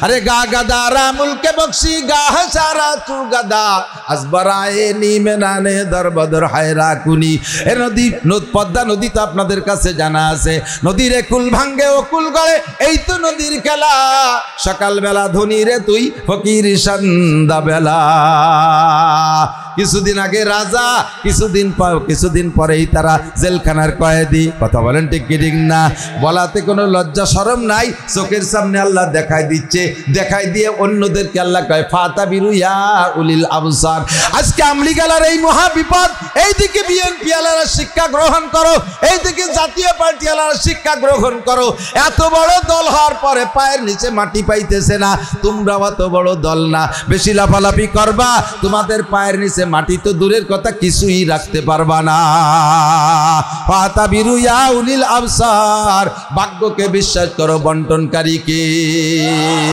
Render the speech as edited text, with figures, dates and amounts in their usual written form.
अरे गा गदा रामुल के बख्शी गाह सारा तू गदा আসবারায়ে নিমে নানে দরবদর হায়রা কুনি। এ নদী পদ্মা নদী তো আপনাদের কাছে জানা আছে, নদীরে কুল ভাঙ্গে ও কুল গড়ে, এই তো নদীর খেলা। সকালবেলা ধনী রে তুই ফকির সন্ধ্যা বেলা। কিছুদিন আগে রাজা, কিছুদিন পরেই তারা জেলখানার কয়েদি। কথা বলেন ঠিক কি ঠিক না? বলাতে কোনো লজ্জা শরম নাই, চোখের সামনে আল্লাহ দেখাই দিচ্ছে, দেখাই দিয়ে অন্যদেরকে আল্লাহ কয় ফাতাবিরু ইয়া উলিল আবসার। আজকে আমলি গালার এই মহা বিপদ, এইদিকে বিএনপি আলারা শিক্ষা গ্রহণ করো, এইদিকে জাতীয় পার্টি আলারা শিক্ষা গ্রহণ করো। এত বড় দল হওয়ার পরে পায়ের নিচে মাটি পাইতেছে না। তোমরা অত বড় দল না, বেশি লাফালাফি করবা, তোমাদের পায়ের নিচে মাটি তো দূরের কথা কিছুই রাখতে পারবা না। ফাতাবিরু ইয়া উলিল আবসার, ভাগ্যকে বিশ্বাস করো, বন্টনকারীকে।